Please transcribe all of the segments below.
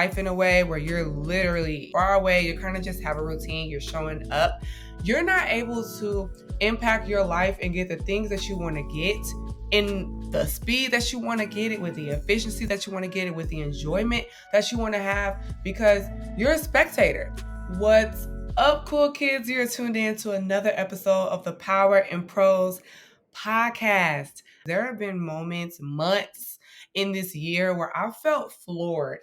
life in a way where you're literally far away, you kind of just have a routine, you're showing up, you're not able to impact your life and get the things that you want to get in the speed that you want to get it, with the efficiency that you want to get it, with the enjoyment that you want to have, because you're a spectator. What's up, cool kids? You're tuned in to another episode of the Power in Prose podcast. There have been moments, months in this year where I felt floored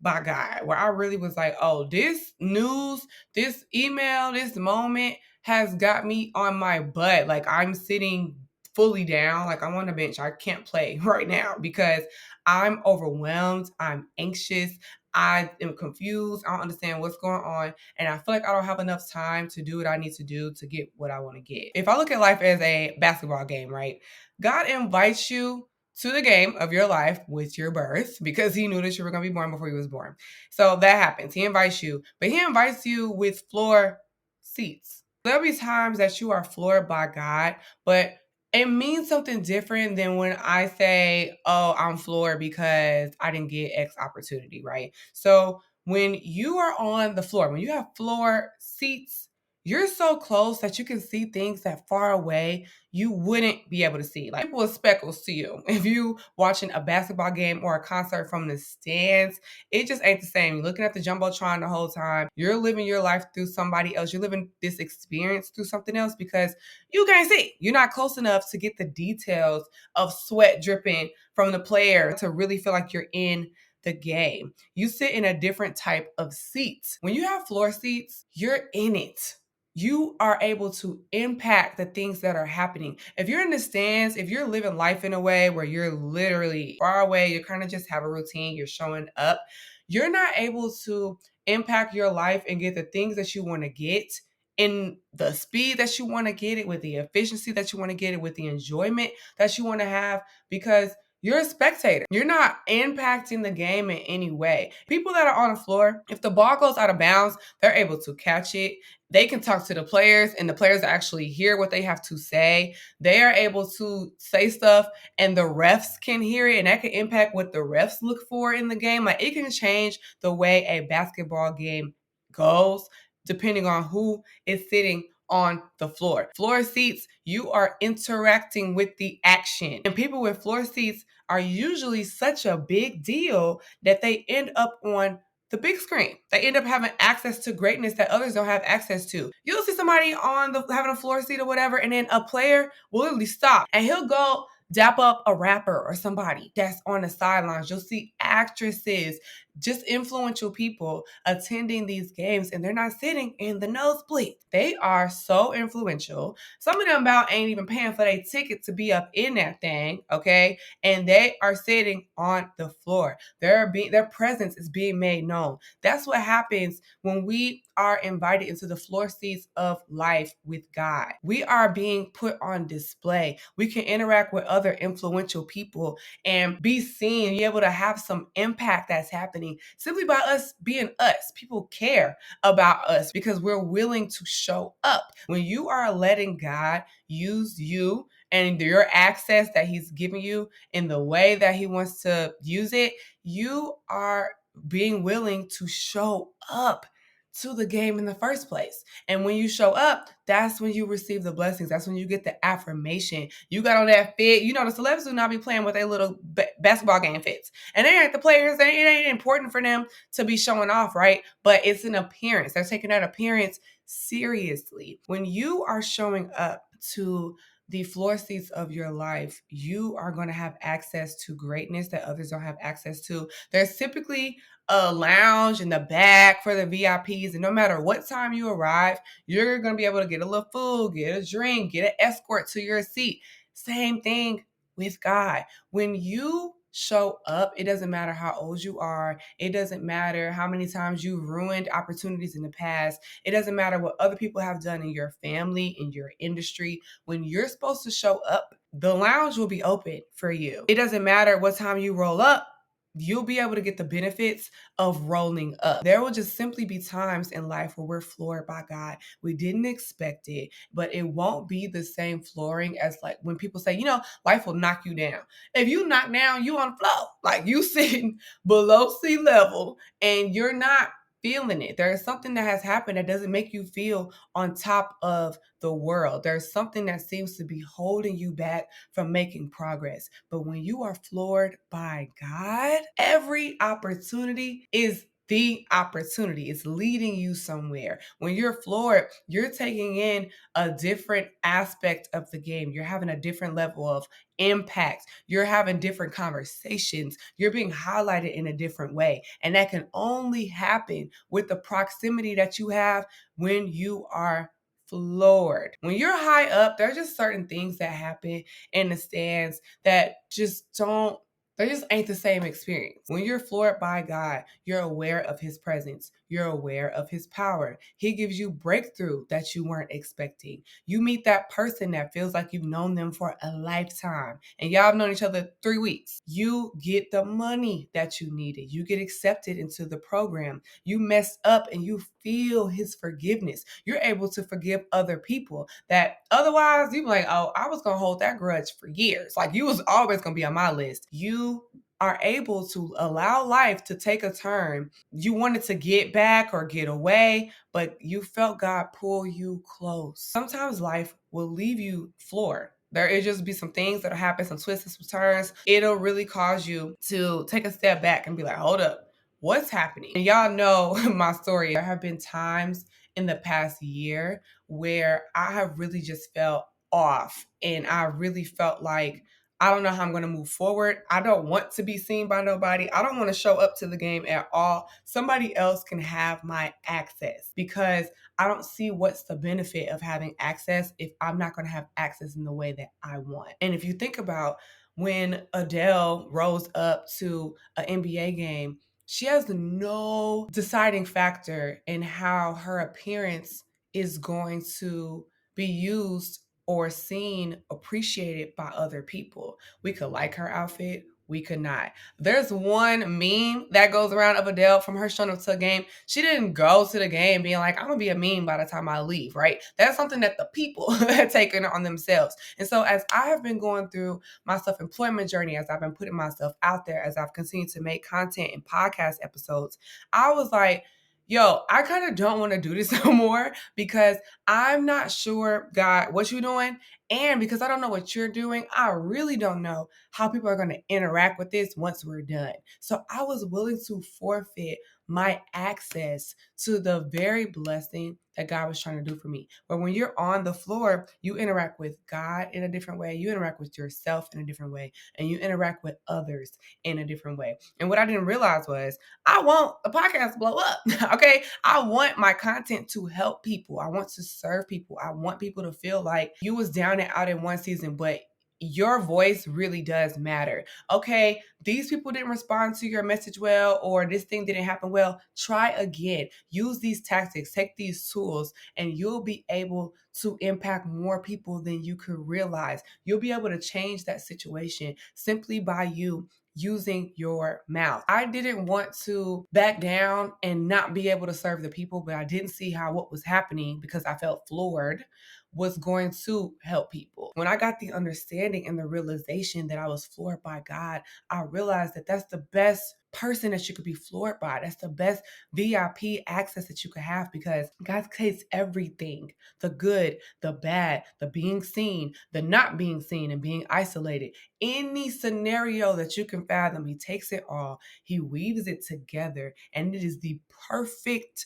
by God, where I really was like, oh, this news, this email, this moment has got me on my butt. Like, I'm sitting fully down, like I'm on the bench. I can't play right now because I'm overwhelmed, I'm anxious, I am confused, I don't understand what's going on, and I feel like I don't have enough time to do what I need to do to get what I want to get. If I look at life as a basketball game, right? God invites you to the game of your life with your birth because he knew that you were going to be born before you was born. So that happens. He invites you, but he invites you with floor seats. There'll be times that you are floored by God, but it means something different than when I say, oh, I'm floored because I didn't get X opportunity, right? So when you are on the floor, when you have floor seats, you're so close that you can see things that far away you wouldn't be able to see. Like, people with speckles to you. If you watching a basketball game or a concert from the stands, it just ain't the same. You're looking at the Jumbotron the whole time. You're living your life through somebody else. You're living this experience through something else because you can't see. You're not close enough to get the details of sweat dripping from the player to really feel like you're in the game. You sit in a different type of seat. When you have floor seats, you're in it. You are able to impact the things that are happening. If you're in the stands, if you're living life in a way where you're literally far away, you kind of just have a routine, you're showing up, you're not able to impact your life and get the things that you want to get in the speed that you want to get it, with the efficiency that you want to get it, with the enjoyment that you want to have, because you're a spectator. You're not impacting the game in any way. People that are on the floor, if the ball goes out of bounds, they're able to catch it. They can talk to the players, and the players actually hear what they have to say. They are able to say stuff, and the refs can hear it, and that can impact what the refs look for in the game. Like, it can change the way a basketball game goes depending on who is sitting on the floor. Floor seats, you are interacting with the action. And people with floor seats are usually such a big deal that they end up on the big screen. They end up having access to greatness that others don't have access to. You'll see somebody having a floor seat or whatever, and then a player will literally stop and he'll go dap up a rapper or somebody that's on the sidelines. You'll see actresses, just influential people attending these games, and they're not sitting in the nosebleed. They are so influential. Some of them about ain't even paying for their ticket to be up in that thing, okay? And they are sitting on the floor. Their presence is being made known. That's what happens when we are invited into the floor seats of life with God. We are being put on display. We can interact with other influential people and be seen, be able to have some impact that's happening simply by us being us. People care about us because we're willing to show up. When you are letting God use you and your access that he's giving you in the way that he wants to use it, you are being willing to show up to the game in the first place. And when you show up, that's when you receive the blessings. That's when you get the affirmation. You got on that fit. You know, the celebrities do not be playing with their little basketball game fits. And they ain't the players. It ain't important for them to be showing off, right? But it's an appearance. They're taking that appearance seriously. When you are showing up to the floor seats of your life, you are going to have access to greatness that others don't have access to. There's typically a lounge in the back for the VIPs, and no matter what time you arrive, you're going to be able to get a little food, get a drink, get an escort to your seat. Same thing with God. When you show up, it doesn't matter how old you are. It doesn't matter how many times you've ruined opportunities in the past. It doesn't matter what other people have done in your family, in your industry. When you're supposed to show up, the lounge will be open for you. It doesn't matter what time you roll up. you'll be able to get the benefits of rolling up. There will just simply be times in life where we're floored by God. We didn't expect it, but it won't be the same flooring as like when people say, life will knock you down. If you knock down, you on the floor. Like you sitting below sea level and you're not feeling it. There is something that has happened that doesn't make you feel on top of the world. There's something that seems to be holding you back from making progress. But when you are floored by God, every opportunity is the opportunity. It's leading you somewhere. When you're floored, you're taking in a different aspect of the game. You're having a different level of impact. You're having different conversations. You're being highlighted in a different way. And that can only happen with the proximity that you have when you are floored. When you're high up, there's just certain things that happen in the stands that they just ain't the same experience. When you're floored by God, you're aware of his presence. You're aware of his power. He gives you breakthrough that you weren't expecting. You meet that person that feels like you've known them for a lifetime and y'all have known each other 3 weeks. You get the money that you needed. You get accepted into the program. You mess up and you feel his forgiveness. You're able to forgive other people that otherwise you'd be like, oh, I was going to hold that grudge for years. Like you was always going to be on my list. You are able to allow life to take a turn. You wanted to get back or get away, but you felt God pull you close. Sometimes life will leave you floored. There just be some things that'll happen, some twists and some turns. It'll really cause you to take a step back and be like, hold up, what's happening? And y'all know my story. There have been times in the past year where I have really just felt off and I really felt like I don't know how I'm going to move forward. I don't want to be seen by nobody. I don't want to show up to the game at all. Somebody else can have my access because I don't see what's the benefit of having access if I'm not going to have access in the way that I want. And if you think about when Adele rose up to an NBA game, she has no deciding factor in how her appearance is going to be used or seen, appreciated by other people. We could like her outfit, we could not. There's one meme that goes around of Adele from her showing up to a game. She didn't go to the game being like, I'm gonna be a meme by the time I leave, right? That's something that the people had taken on themselves. And so as I have been going through my self-employment journey, as I've been putting myself out there, as I've continued to make content and podcast episodes, I was like, yo, I kind of don't want to do this no more because I'm not sure, God, what you're doing. And because I don't know what you're doing, I really don't know how people are going to interact with this once we're done. So I was willing to forfeit my access to the very blessing that God was trying to do for me. But when you're on the floor, you interact with God in a different way. You interact with yourself in a different way. And you interact with others in a different way. And what I didn't realize was I want the podcast to blow up. Okay. I want my content to help people. I want to serve people. I want people to feel like you was down and out in one season, but your voice really does matter. Okay, these people didn't respond to your message well, or this thing didn't happen well. Try again. Use these tactics, take these tools, and you'll be able to impact more people than you could realize. You'll be able to change that situation simply by you using your mouth. I didn't want to back down and not be able to serve the people, but I didn't see how what was happening because I felt floored was going to help people. When I got the understanding and the realization that I was floored by God, I realized that that's the best person that you could be floored by. That's the best VIP access that you could have because God takes everything, the good, the bad, the being seen, the not being seen and being isolated. Any scenario that you can fathom, he takes it all, he weaves it together, and it is the perfect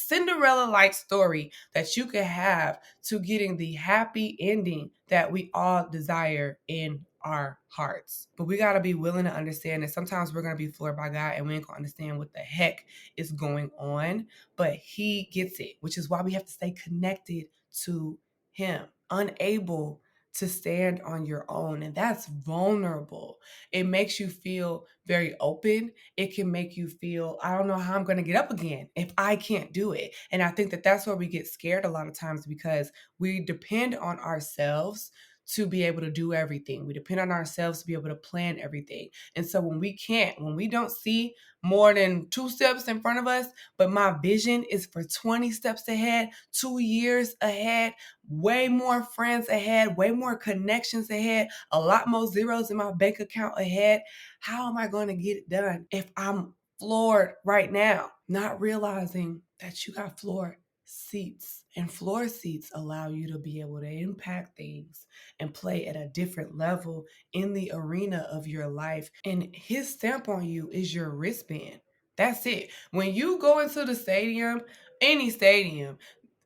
Cinderella-like story that you could have to getting the happy ending that we all desire in our hearts. But we got to be willing to understand that sometimes we're going to be floored by God and we ain't going to understand what the heck is going on, but he gets it, which is why we have to stay connected to him, unable to stand on your own. And that's vulnerable. It makes you feel very open. It can make you feel, I don't know how I'm going to get up again if I can't do it. And I think that that's where we get scared a lot of times because we depend on ourselves to be able to do everything. We depend on ourselves to be able to plan everything. And so when we don't see more than 2 steps in front of us, but my vision is for 20 steps ahead, 2 years ahead, way more friends ahead, way more connections ahead, a lot more zeros in my bank account ahead. How am I going to get it done if I'm floored right now, not realizing that you got floor seats? And floor seats allow you to be able to impact things and play at a different level in the arena of your life. And his stamp on you is your wristband. That's it. When you go into the stadium, any stadium,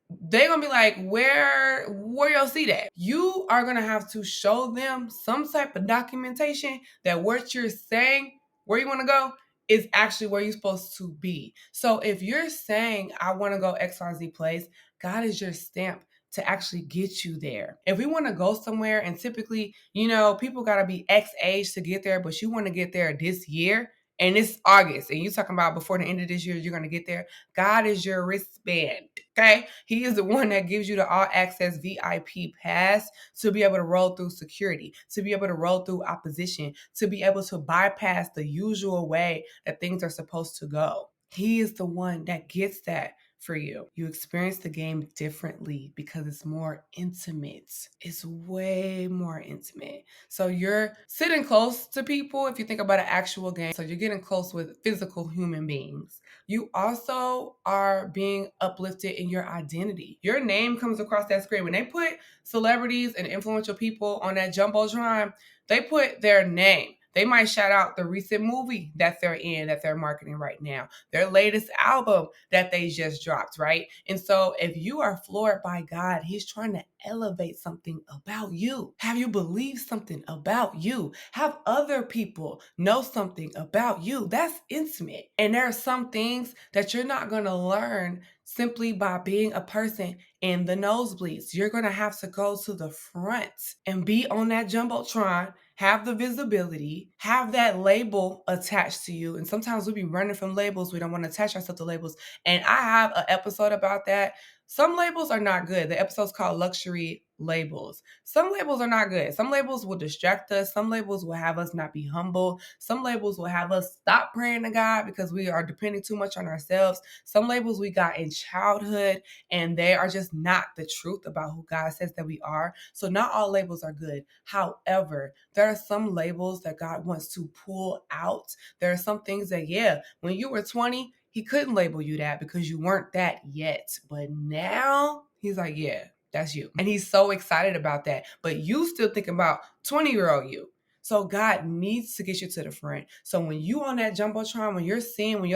they're gonna be like, where y'all see that? You are gonna have to show them some type of documentation that what you're saying, where you wanna go, is actually where you're supposed to be. So if you're saying, I wanna go XYZ place, God is your stamp to actually get you there. If we wanna go somewhere, and typically, people gotta be X age to get there, but you wanna get there this year, and it's August, and you talking about before the end of this year, you're gonna get there. God is your wristband. Okay. He is the one that gives you the all access VIP pass to be able to roll through security, to be able to roll through opposition, to be able to bypass the usual way that things are supposed to go. He is the one that gets that for you. You experience the game differently because it's more intimate. It's way more intimate. So you're sitting close to people if you think about an actual game. So you're getting close with physical human beings. You also are being uplifted in your identity. Your name comes across that screen. When they put celebrities and influential people on that Jumbotron, they put their name. They might shout out the recent movie that they're in, that they're marketing right now, their latest album that they just dropped, right? And so if you are floored by God, he's trying to elevate something about you. Have you believe something about you? Have other people know something about you? That's intimate. And there are some things that you're not going to learn simply by being a person in the nosebleeds. You're going to have to go to the front and be on that Jumbotron, have the visibility, have that label attached to you. And sometimes we be running from labels. We don't want to attach ourselves to labels. And I have an episode about that. Some labels are not good. The episode's called Luxury Labels. Some labels are not good. Some labels will distract us. Some labels will have us not be humble. Some labels will have us stop praying to God because we are depending too much on ourselves. Some labels we got in childhood, and they are just not the truth about who God says that we are. So not all labels are good. However, there are some labels that God wants to pull out. There are some things that, when you were 20, he couldn't label you that because you weren't that yet. But now he's like, yeah, that's you. And he's so excited about that. But you still thinking about 20-year-old you. So God needs to get you to the front. So when you on that Jumbotron, when your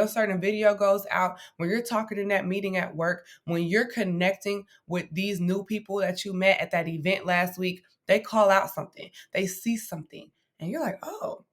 certain video goes out, when you're talking in that meeting at work, when you're connecting with these new people that you met at that event last week, they call out something. They see something. And you're like, oh,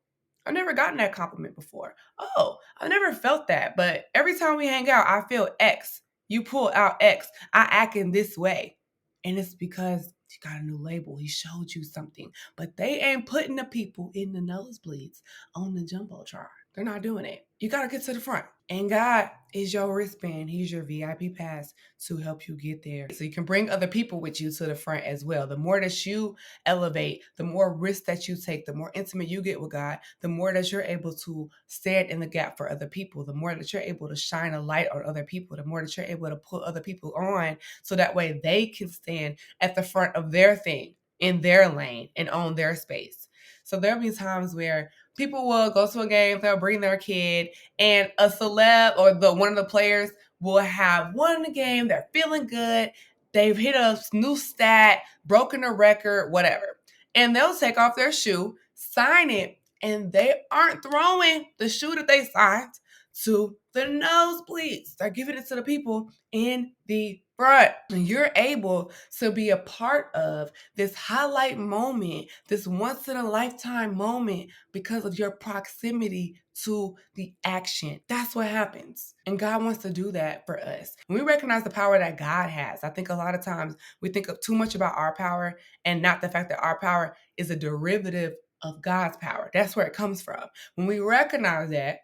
I've never gotten that compliment before. Oh, I've never felt that. But every time we hang out, I feel X. You pull out X. I act in this way. And it's because you got a new label. He showed you something. But they ain't putting the people in the nosebleeds on the Jumbotron. They're not doing it. You got to get to the front. And God is your wristband. He's your VIP pass to help you get there. So you can bring other people with you to the front as well. The more that you elevate, the more risk that you take, the more intimate you get with God, the more that you're able to stand in the gap for other people, the more that you're able to shine a light on other people, the more that you're able to put other people on so that way they can stand at the front of their thing, in their lane, and own their space. So there'll be times where people will go to a game, they'll bring their kid, and a celeb or one of the players will have won the game, they're feeling good, they've hit a new stat, broken a record, whatever. And they'll take off their shoe, sign it, and they aren't throwing the shoe that they signed to the nosebleeds. They're giving it to the people in the front. And you're able to be a part of this highlight moment, this once in a lifetime moment because of your proximity to the action. That's what happens. And God wants to do that for us. When we recognize the power that God has, I think a lot of times we think of too much about our power and not the fact that our power is a derivative of God's power. That's where it comes from. When we recognize that,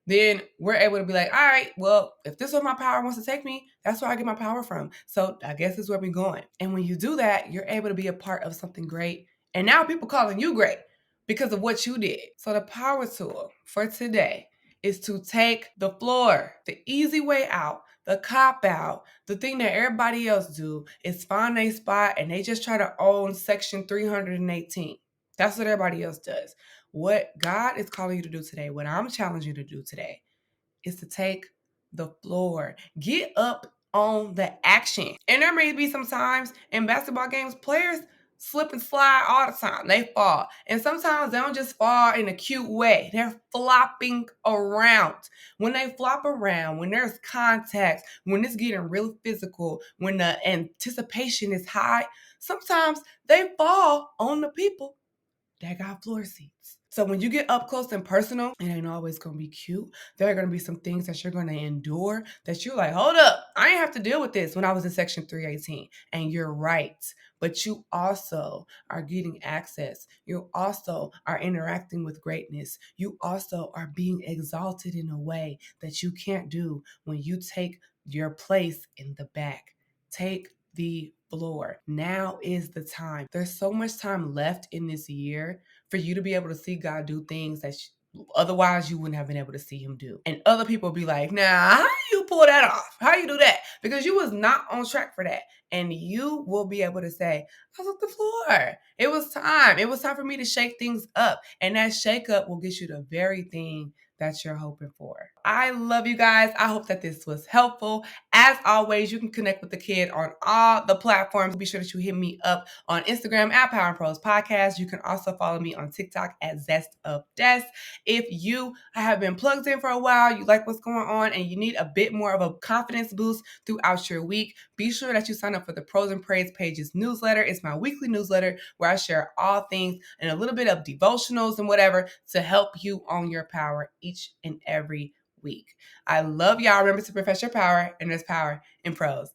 then we're able to be like, all right, well, if this is where my power wants to take me, that's where I get my power from. So I guess this is where we're going. And when you do that, you're able to be a part of something great And now people calling you great because of what you did. So the power tool for today is to take the floor, the easy way out, the cop out, the thing that everybody else do is find a spot and they just try to own section 318. That's what everybody else does. What God is calling you to do today, what I'm challenging you to do today, is to take the floor. Get up on the action. And there may be some times in basketball games, players slip and slide all the time. They fall. And sometimes they don't just fall in a cute way. They're flopping around. When they flop around, when there's contact, when it's getting really physical, when the anticipation is high, sometimes they fall on the people that got floor seats. So when you get up close and personal, it ain't always gonna be cute. There are gonna be some things that you're gonna endure that you're like, hold up, I didn't have to deal with this when I was in section 318. And you're right. But you also are getting access. You also are interacting with greatness. You also are being exalted in a way that you can't do when you take your place in the back. Take the floor. Now is the time. There's so much time left in this year for you to be able to see God do things that otherwise you wouldn't have been able to see him do. And other people be like, nah, how you pull that off? How you do that? Because you was not on track for that. And you will be able to say, I was on the floor. It was time. It was time for me to shake things up. And that shake up will get you the very thing that you're hoping for. I love you guys. I hope that this was helpful. As always, you can connect with the kid on all the platforms. Be sure that you hit me up on Instagram at Power and Prose Podcast. You can also follow me on TikTok at Zest of Des. If you have been plugged in for a while, you like what's going on, and you need a bit more of a confidence boost throughout your week, be sure that you sign up for the Prose and Praise Pages newsletter. It's my weekly newsletter where I share all things and a little bit of devotionals and whatever to help you own your power each and every week. I love y'all. Remember to profess your power, and there's power in prose.